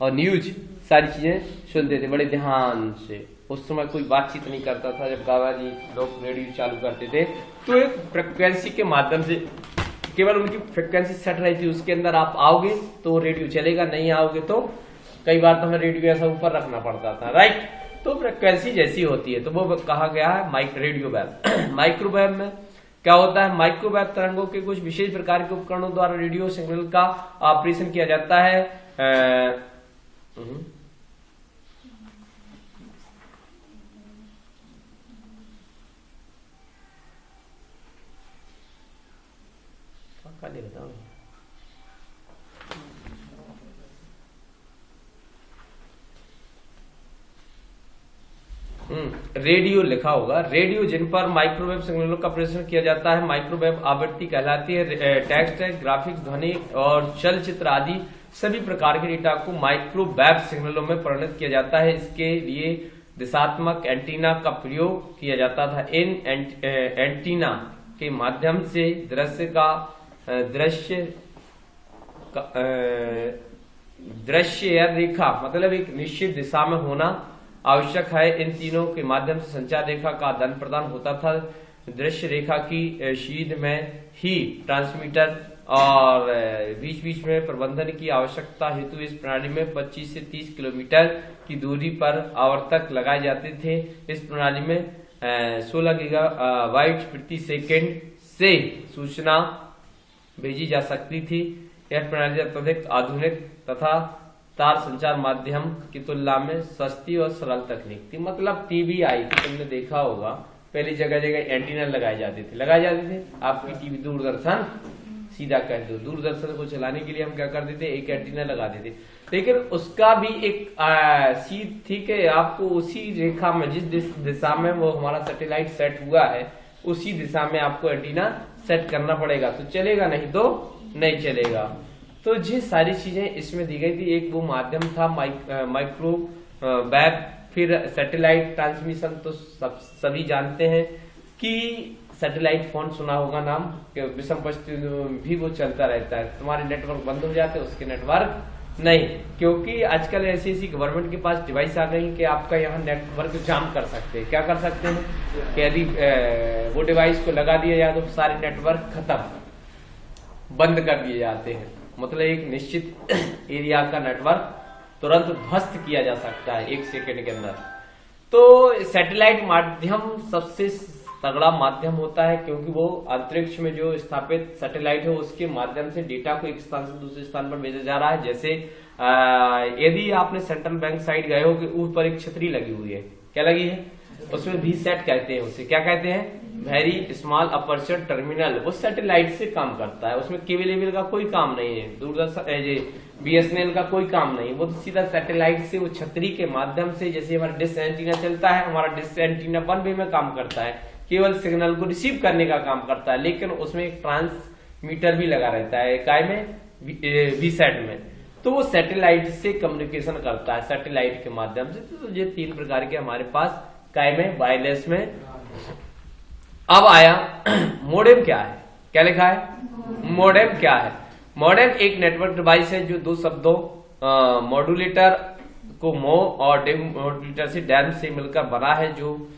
और न्यूज सारी चीजें सुनते थे बड़े ध्यान से। उस समय कोई बातचीत नहीं करता था, जब बाबा जी लोग रेडियो चालू करते थे तो एक फ्रिक्वेंसी के माध्यम से केवल उनकी फ्रिक्वेंसी सेट रही थी, उसके अंदर आप आओगे तो रेडियो चलेगा, नहीं आओगे तो कई बार तो हमें रेडियो ऐसा ऊपर रखना पड़ता था, राइट। तो फ्रिक्वेंसी जैसी होती है, तो वो कहा गया है रेडियो वेव। माइक्रोवेव में क्या होता है, माइक्रोवेव तरंगों के कुछ विशेष प्रकार के उपकरणों द्वारा रेडियो सिग्नल का ऑपरेशन किया जाता है। रेडियो लिखा होगा, रेडियो जिन पर माइक्रोवेव सिग्नलों का प्रेषण किया जाता है माइक्रोवेव आवृत्ति कहलाती है। टेक्स्ट, ग्राफिक्स, ध्वनि और चलचित्र आदि सभी प्रकार के डेटा को माइक्रोवेव सिग्नलों में परिणत किया जाता है। इसके लिए दिशात्मक एंटीना का प्रयोग किया जाता था। इन एंटीना के माध्यम से दृश्य या रेखा मतलब एक निश्चित दिशा में होना आवश्यक है। इन तीनों के माध्यम से संचार रेखा का आदान प्रदान होता था। दृश्य रेखा की सीध में ही ट्रांसमीटर और बीच बीच में प्रबंधन की आवश्यकता हेतु इस प्रणाली में 25 से 30 किलोमीटर की दूरी पर आवर्तक लगाए जाते थे। इस प्रणाली में 16 गीगाबाइट प्रति सेकंड से सूचना भेजी जा सकती थी। यह प्रणाली अत्यधिक आधुनिक तथा तार संचार माध्यम की तुलना में सस्ती और सरल तकनीक थी। मतलब टीवी आई थी, तुमने देखा होगा पहले जगह जगह एंटीना लगाए जाते थे। आपकी टीवी दूरदर्शन, सीधा कह दो दूरदर्शन को चलाने के लिए हम क्या करते थे, एक एंटीना लगा देते। लेकिन उसका भी एक सीध थी कि आपको उसी रेखा में, जिस दिशा में वो हमारा सैटेलाइट सेट हुआ है, उसी दिशा में आपको एंटीना सेट करना पड़ेगा, तो चलेगा, नहीं तो नहीं चलेगा। तो ये सारी चीजें इसमें दी गई थी। एक वो माध्यम था माइक्रोवेव, फिर सैटेलाइट ट्रांसमिशन, तो सभी जानते हैं कि सैटेलाइट फोन सुना होगा नाम, विषम परिस्थितियों में भी वो चलता रहता है। तुम्हारे नेटवर्क बंद हो जाते हैं, उसके नेटवर्क नहीं, क्योंकि आजकल ऐसी ऐसी गवर्नमेंट के पास डिवाइस आ गई कि आपका यहाँ नेटवर्क जाम कर सकते हैं। क्या कर सकते हैं कि यदि वो डिवाइस को लगा दिया जाए तो सारे नेटवर्क खत्म, बंद कर दिए जाते हैं। मतलब एक निश्चित एरिया का नेटवर्क तुरंत ध्वस्त किया जा सकता है 1 सेकंड के अंदर। तो सैटेलाइट माध्यम सबसे तगड़ा माध्यम होता है, क्योंकि वो अंतरिक्ष में जो स्थापित सैटेलाइट है उसके माध्यम से डेटा को एक स्थान से दूसरे स्थान पर भेजा जा रहा है। जैसे यदि आपने सेंट्रल बैंक साइड गए हो कि ऊपर एक छतरी लगी हुई है, क्या लगी है, उसमें VSAT कहते हैं, उसे क्या कहते हैं, वेरी स्मॉल अपर्चर टर्मिनल। वो सैटेलाइट से काम करता है, उसमें केबल का कोई काम नहीं है, दूरदर्शन BSNL का कोई काम नहीं, वो तो सीधा सैटेलाइट से वो छतरी के माध्यम से, जैसे हमारा डिश एंटीना चलता है, हमारा डिश एंटीना 1 वे में काम करता है, केवल सिग्नल को रिसीव करने का काम करता है, लेकिन उसमें एक ट्रांसमीटर भी लगा रहता है, काय में, VSAT में। तो वो सैटेलाइट से कम्युनिकेशन करता है, सैटेलाइट के माध्यम से। तो ये 3 प्रकार के हमारे पास काय में, वायरलेस में। अब आया मोडेम क्या है, क्या लिखा है, मोडेम क्या है। मोडेम एक नेटवर्क डिवाइस है जो 2 शब्दों मॉड्यूलेटर को मो और डेमोड्यूलेटर से डैम से मिलकर बना है, जो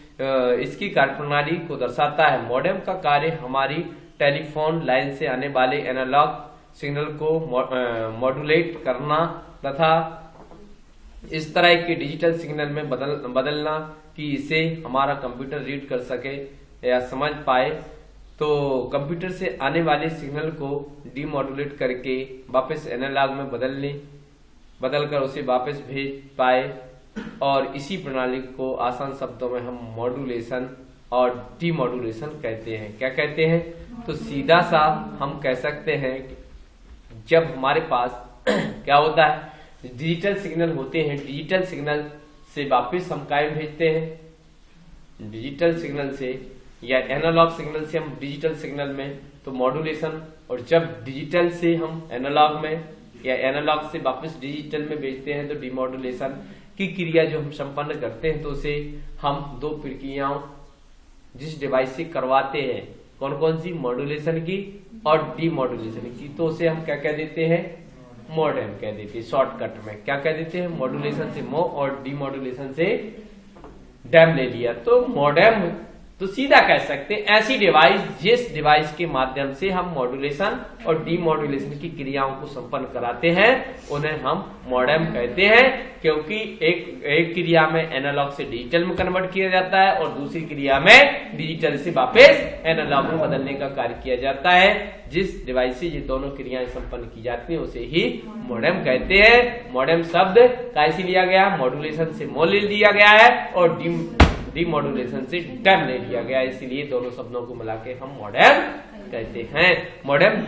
इसकी कार्यप्रणाली को दर्शाता है। मॉडेम का कार्य हमारी टेलीफोन लाइन से आने वाले एनालॉग सिग्नल को मॉड्यूलेट करना तथा इस तरह के डिजिटल सिग्नल में बदलना कि इसे हमारा कंप्यूटर रीड कर सके या समझ पाए। तो कंप्यूटर से आने वाले सिग्नल को डीमॉड्यूलेट करके वापस एनालॉग में बदलकर उसे वापस भेज पाए, और इसी प्रणाली को आसान शब्दों में हम मॉड्यूलेशन और डीमॉड्यूलेशन कहते हैं। क्या कहते हैं, तो सीधा सा हम कह सकते हैं कि जब हमारे पास क्या होता है, डिजिटल सिग्नल होते हैं, डिजिटल सिग्नल से वापस हम काय भेजते हैं, डिजिटल सिग्नल से या एनालॉग सिग्नल से हम डिजिटल सिग्नल में, तो मॉड्यूलेशन। और जब डिजिटल से हम एनालॉग में या एनालॉग से वापस डिजिटल में भेजते हैं तो डीमॉड्यूलेशन की क्रिया जो हम संपन्न करते हैं, तो उसे हम 2 प्रक्रियाओं जिस डिवाइस से करवाते हैं, कौन कौन सी, मॉड्यूलेशन की और डीमॉड्यूलेशन की, तो उसे हम क्या कह देते हैं, मोडेम कह देते हैं। शॉर्टकट में क्या कह देते हैं, मॉड्यूलेशन से मो और डीमॉड्यूलेशन से डैम ले लिया। तो मोडेम तो सीधा कह सकते हैं ऐसी डिवाइस जिस डिवाइस के माध्यम से हम मॉड्यूलेशन और डीमॉड्यूलेशन की क्रियाओं को संपन्न कराते हैं, उन्हें हम मोडेम कहते हैं। क्योंकि एक क्रिया में एनालॉग से डिजिटल में कन्वर्ट किया जाता है और दूसरी क्रिया में डिजिटल से वापस एनालॉग में बदलने का कार्य किया जाता है। जिस डिवाइस से ये दोनों क्रियाएं संपन्न की जाती हैं उसे ही मोडेम कहते हैं। मोडेम शब्द कैसे लिया गया, मॉड्यूलेशन से मो ले लिया गया है और डीमॉड्यूलेशन से डैम ले लिया गया, इसीलिए दोनों शब्दों को मिला के हम मोडेम कहते हैं। मोडेम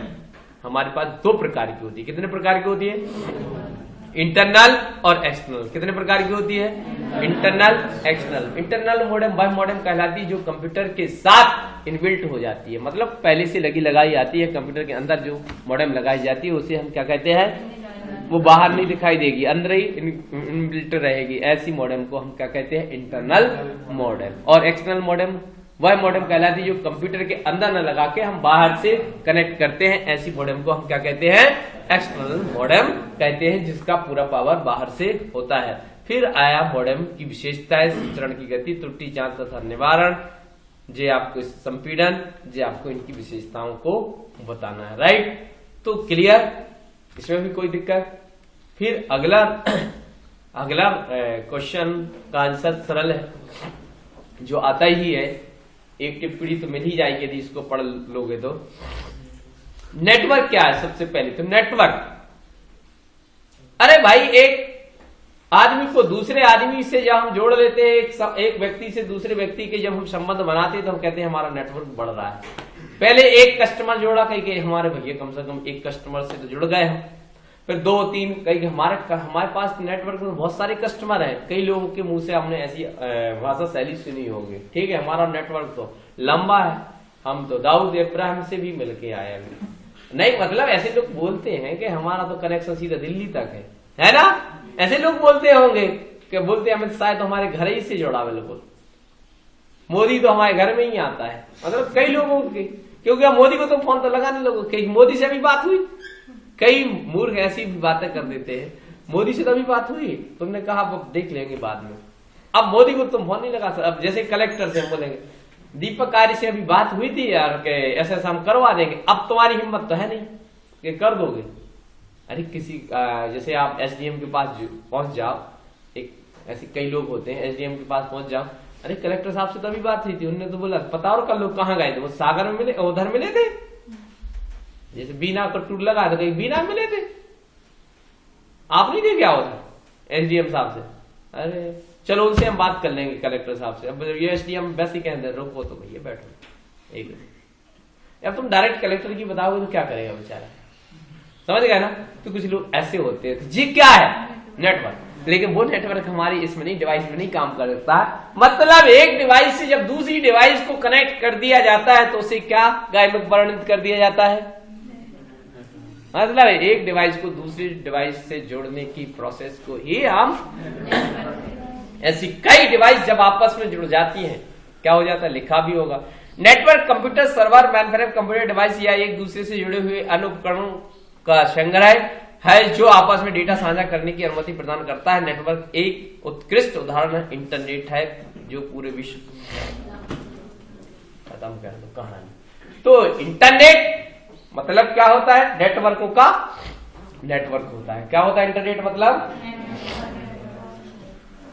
हमारे पास 2 प्रकार की होती है। कितने प्रकार की होती है, इंटरनल और एक्सटर्नल। कितने प्रकार की होती है, इंटरनल, एक्सटर्नल। इंटरनल मोडेम वह मोडेम कहलाती है जो कंप्यूटर के साथ इनबिल्ट हो जाती है, मतलब पहले से लगाई जाती है, कंप्यूटर के अंदर जो मोडेम लगाई जाती है उसे हम क्या कहते हैं, वो बाहर नहीं दिखाई देगी, अंदर ही इनबिल्ट रहेगी। ऐसी मोडेम को हम क्या कहते हैं, इंटरनल मोडेम। और एक्सटर्नल मोडेम वह मोडेम कहलाती है जो कंप्यूटर के अंदर न लगा के हम बाहर से कनेक्ट करते हैं, ऐसी मोडेम को हम क्या कहते हैं, एक्सटर्नल मोडेम कहते हैं, जिसका पूरा पावर बाहर से होता है। फिर आया मोडेम की विशेषताएं, संचरण की गति, त्रुटि जांच तथा निवारण, जे आपको संपीड़न, जे आपको इनकी विशेषताओं को बताना है। राइट, तो क्लियर, इसमें भी कोई दिक्कत। फिर अगला क्वेश्चन का आंसर सरल है, जो आता ही है, एक टिप्पणी तो मिल ही जाएगी यदि इसको पढ़ लोगे तो। नेटवर्क क्या है, सबसे पहले तो नेटवर्क अरे भाई, एक आदमी को दूसरे आदमी से जब हम जोड़ लेते हैं, एक व्यक्ति से दूसरे व्यक्ति के जब हम संबंध बनाते हैं तो हम कहते हैं हमारा नेटवर्क बढ़ रहा है। पहले एक कस्टमर जोड़ा, कहीं कि हमारे भैया कम से कम एक कस्टमर से तो जुड़ गए हम, फिर 2-3, कहीं हमारे पास नेटवर्क में बहुत सारे कस्टमर हैं। कई लोगों के मुंह से हमने ऐसी भाषा शैली सुनी होगी, ठीक है, हमारा नेटवर्क तो लंबा है, हम तो दाऊद इब्राहिम से भी मिलके आए अभी। नहीं, मतलब ऐसे लोग बोलते हैं कि हमारा तो कनेक्शन सीधा दिल्ली तक है ना, ऐसे लोग बोलते होंगे कि बोलते अमित शाह तो हमारे घर ही से जुड़ा, बिल्कुल मोदी तो हमारे घर में ही आता है, मतलब कई लोगों के, क्योंकि अब मोदी को तो फोन तो लगाने लोगों, कई मोदी से अभी बात हुई, कई मूर्ख ऐसी भी बातें कर देते हैं, मोदी से तो अभी बात हुई, तुमने कहा अब देख लेंगे बाद में, अब मोदी को तुम फोन नहीं लगा सकते। अब जैसे कलेक्टर से हम बोलेंगे दीपक आर्य से अभी बात हुई थी यार के ऐसा हम करवा देंगे, अब तुम्हारी हिम्मत तो है नहीं कि कर दोगे। अरे किसी जैसे आप एसडीएम के पास पहुंच जाओ, एक ऐसे कई लोग होते हैं, एसडीएम के पास पहुंच जाओ, अरे कलेक्टर साहब से तो अभी बात हुई थी, उन्होंने तो बोला पता और कल लोग कहाँ गए थे, वो सागर में मिले, उधर मिले थे, जैसे बीना का टूर लगा था, कहीं बीना मिले थे, आप नहीं थे क्या उधर एसडीएम साहब से? अरे चलो उनसे हम बात कर लेंगे कलेक्टर साहब से। अब ये एसडीएम वैसे ही कहते रोको तो भैया बैठो एक, अब तुम डायरेक्ट कलेक्टर की बताओगे तो क्या करेगा बेचारा, समझ गए ना। तो कुछ लोग ऐसे होते हैं, जी क्या है नेटवर्क, लेकिन वो नेटवर्क हमारी इसमें नहीं, डिवाइस में नहीं काम करता। मतलब एक डिवाइस से जब दूसरी डिवाइस को कनेक्ट कर दिया जाता है तो उसे क्या गाय में वर्णित कर दिया जाता है, मतलब एक डिवाइस को दूसरी डिवाइस से जोड़ने की प्रोसेस को ही हम, ऐसी कई डिवाइस जब आपस में जुड़ जाती हैं क्या हो जाता है, लिखा भी होगा। Network computer server manufacture computer device या एक दूसरे से जुड़े हुए अन्य उपकरणों का संग्रह है जो आपस में डेटा साझा करने की अनुमति प्रदान करता है। नेटवर्क एक उत्कृष्ट उदाहरण इंटरनेट है जो पूरे विश्व खत्म कर दो कहानी। तो इंटरनेट मतलब क्या होता है, नेटवर्कों का नेटवर्क होता है। क्या होता है इंटरनेट मतलब,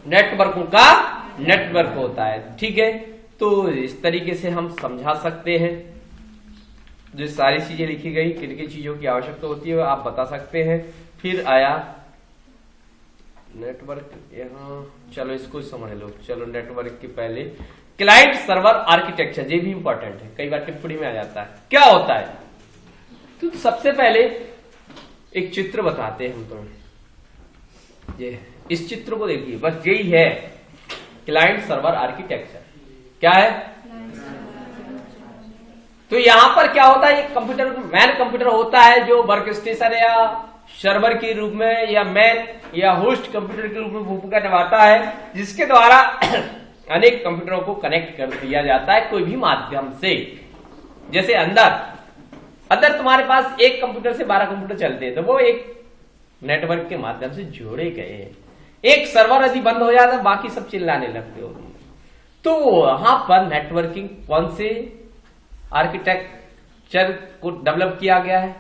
नेटवर्कों का नेटवर्क होता है, ठीक है। तो इस तरीके से हम समझा सकते हैं, जो सारी चीजें लिखी गई किन किन चीजों की आवश्यकता होती है आप बता सकते हैं। फिर आया नेटवर्क, यहाँ चलो इसको समझ लो। चलो नेटवर्क के पहले क्लाइंट सर्वर आर्किटेक्चर, ये भी इंपॉर्टेंट है, कई बार टिप्पणी में आ जाता है। क्या होता है, तो सबसे पहले एक चित्र बताते हैं हम तुम्हें, ये इस चित्र को देखिए, बस यही है क्लाइंट सर्वर आर्किटेक्चर। क्या है, तो यहां पर क्या होता है, एक कंप्यूटर मैन कंप्यूटर होता है जो वर्क स्टेशन या सर्वर के रूप में या मैन या होस्ट कंप्यूटर के रूप में भूमिका निभाता है, जिसके द्वारा अनेक कंप्यूटरों को कनेक्ट कर दिया जाता है कोई भी माध्यम से। जैसे अंदर तुम्हारे पास एक कंप्यूटर से 12 कंप्यूटर चलते हैं, तो वो एक नेटवर्क के माध्यम से जोड़े गए हैं। एक सर्वर यदि बंद हो जाता है बाकी सब चिल्लाने लगते हो, तो वहां पर नेटवर्किंग कौन से आर्किटेक्चर को डेवलप किया गया है,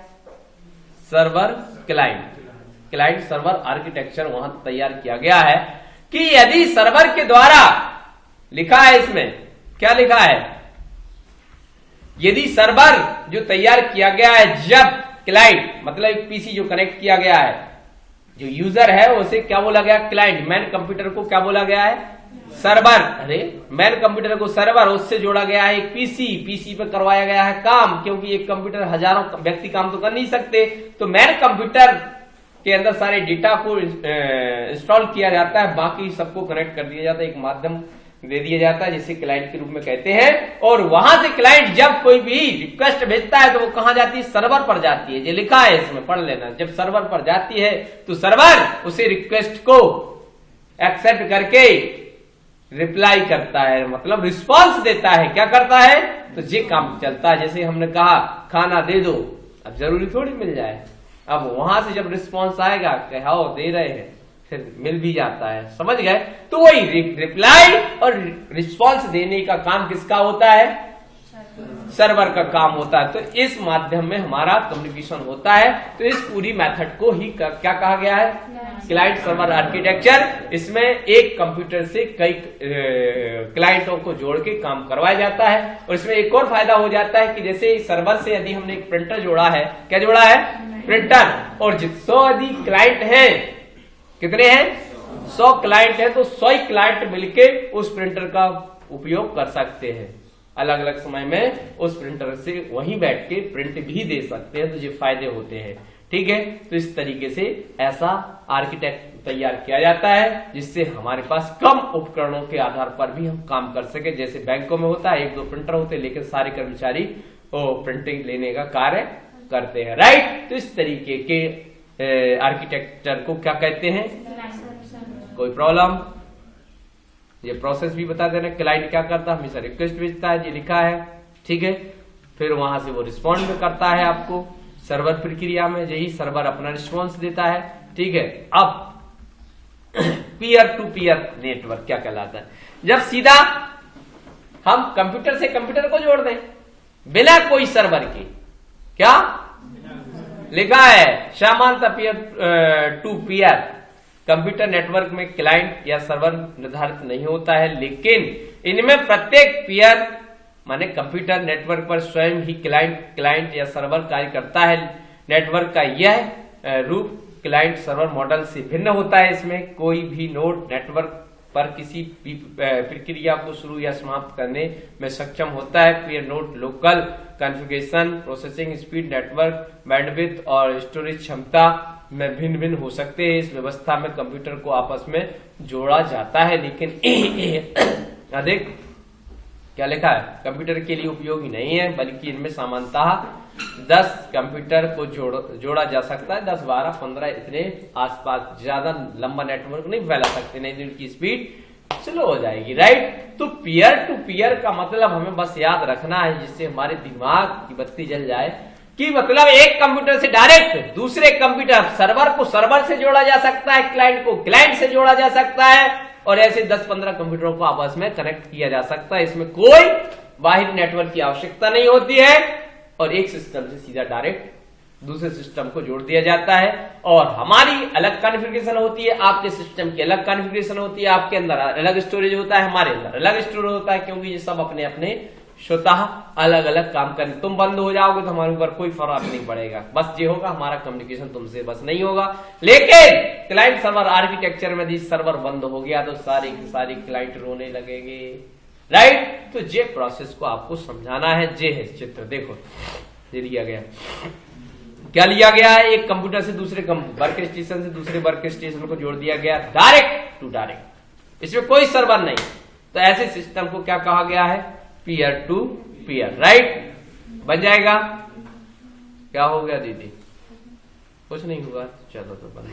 सर्वर क्लाइंट सर्वर आर्किटेक्चर वहां तैयार किया गया है कि यदि सर्वर के द्वारा लिखा है, इसमें क्या लिखा है, यदि सर्वर जो तैयार किया गया है, जब क्लाइंट मतलब एक पीसी जो कनेक्ट किया गया है, जो यूजर है उसे क्या बोला गया, क्लाइंट। मैन कंप्यूटर को क्या बोला गया है, सर्वर। अरे मैन कंप्यूटर को सर्वर, उससे जोड़ा गया है एक पीसी पे करवाया गया है काम, क्योंकि एक कंप्यूटर हजारों व्यक्ति काम तो कर नहीं सकते, तो मैन कंप्यूटर के अंदर सारे डेटा को इंस्टॉल किया जाता है, बाकी सबको कनेक्ट कर दिया जाता है, एक माध्यम दे दिया जाता है जिसे क्लाइंट के रूप में कहते हैं। और वहां से क्लाइंट जब कोई भी रिक्वेस्ट भेजता है तो वो कहां जाती है, सर्वर पर जाती है। ये लिखा है इसमें, पढ़ लेना। जब सर्वर पर जाती है तो सर्वर उसे रिक्वेस्ट को एक्सेप्ट करके रिप्लाई करता है, मतलब रिस्पॉन्स देता है। क्या करता है, तो ये काम चलता है। जैसे हमने कहा खाना दे दो, अब जरूरी थोड़ी मिल जाए, अब वहां से जब रिस्पॉन्स आएगा कि हाँ दे रहे हैं, फिर मिल भी जाता है, समझ गए। तो वही रिप्लाई और रिस्पॉन्स देने का काम किसका होता है, सर्वर का काम होता है। तो इस माध्यम में हमारा कम्युनिकेशन होता है। तो इस पूरी मेथड को ही क्या कहा गया है, क्लाइंट सर्वर आर्किटेक्चर। इसमें एक कंप्यूटर से कई क्लाइंटों को जोड़ के काम करवाया जाता है। और इसमें एक और फायदा हो जाता है कि जैसे सर्वर से यदि हमने एक प्रिंटर जोड़ा है, क्या जोड़ा है, प्रिंटर, और 100 यदि क्लाइंट है कितने हैं? 100 क्लाइंट है, तो 100 ही क्लाइंट मिलके उस प्रिंटर का उपयोग कर सकते हैं। अलग अलग समय में उस प्रिंटर से वहीं बैठ के प्रिंट भी दे सकते हैं, तो ये फायदे होते हैं। ठीक है, तो इस तरीके से ऐसा आर्किटेक्ट तैयार किया जाता है जिससे हमारे पास कम उपकरणों के आधार पर भी हम काम कर सके। जैसे बैंकों में होता है 1-2 प्रिंटर होते हैं, लेकिन सारे कर्मचारी प्रिंटिंग लेने का कार्य करते हैं। राइट, तो इस तरीके के आर्किटेक्चर को क्या कहते हैं? कोई प्रॉब्लम? ये प्रोसेस भी बता देना। क्लाइंट क्या करता है? हमेशा रिक्वेस्ट भेजता है, ये लिखा है। ठीक है, फिर वहां से वो रिस्पॉन्ड भी करता है आपको सर्वर प्रक्रिया में, यही सर्वर अपना रिस्पॉन्स देता है। ठीक है, अब पीयर टू पीयर नेटवर्क क्या कहलाता है? जब सीधा हम कंप्यूटर से कंप्यूटर को जोड़ दें बिना कोई सर्वर के, क्या लिखा है? समानता peer to peer computer network में क्लाइंट या सर्वर निर्धारित नहीं होता है, लेकिन इनमें प्रत्येक पीयर माने कंप्यूटर नेटवर्क पर स्वयं ही क्लाइंट या सर्वर कार्य करता है। नेटवर्क का यह रूप क्लाइंट सर्वर मॉडल से भिन्न होता है। इसमें कोई भी नोड नेटवर्क पर किसी भी प्रक्रिया को शुरू या समाप्त करने में सक्षम होता है। Peer node local configuration, processing speed, network bandwidth और स्टोरेज क्षमता में भिन्न भिन्न हो सकते हैं। इस व्यवस्था में कंप्यूटर को आपस में जोड़ा जाता है, लेकिन अधिक क्या लिखा है? कंप्यूटर के लिए उपयोगी नहीं है, बल्कि इनमें सामान्यतः 10 कंप्यूटर को जोड़ा जा सकता है। 10, 12, 15 इतने आसपास, ज्यादा लंबा नेटवर्क नहीं फैला सकते, नहीं तो इनकी स्पीड स्लो हो जाएगी। राइट, तो पीयर टू पीयर का मतलब हमें बस याद रखना है, जिससे हमारे दिमाग की बत्ती जल जाए कि मतलब एक कंप्यूटर से डायरेक्ट दूसरे कंप्यूटर, सर्वर को सर्वर से जोड़ा जा सकता है, क्लाइंट को क्लाइंट से जोड़ा जा सकता है, और ऐसे 10-15 कंप्यूटरों को आपस में कनेक्ट किया जा सकता है। इसमें कोई बाहरी नेटवर्क की आवश्यकता नहीं होती है, और एक सिस्टम से सीधा डायरेक्ट दूसरे सिस्टम को जोड़ दिया जाता है। और हमारी अलग कॉन्फ़िगरेशन होती है, आपके सिस्टम की अलग कॉन्फ़िगरेशन होती है, आपके अंदर अलग स्टोरेज होता है, हमारे अंदर अलग स्टोरेज होता है, क्योंकि ये सब अपने अपने स्वतः अलग अलग काम करें। तुम बंद हो जाओगे तो हमारे ऊपर कोई फर्क नहीं पड़ेगा, बस ये होगा हमारा कम्युनिकेशन तुमसे बस नहीं होगा। लेकिन क्लाइंट सर्वर आर्किटेक्चर में यदि सर्वर बंद हो गया तो सारे क्लाइंट रोने लगेंगे। राइट, तो ये प्रोसेस को आपको समझाना है। ये है चित्र, देखो ये लिया गया, क्या लिया गया है? एक कंप्यूटर से दूसरे वर्क स्टेशन से दूसरे वर्क स्टेशन को जोड़ दिया गया, डायरेक्ट टू डायरेक्ट, इसमें कोई सर्वर नहीं। तो ऐसे सिस्टम को क्या कहा गया है? Peer to peer. राइट, बन जाएगा। क्या हो गया दीदी? कुछ नहीं हुआ, चलो तो बन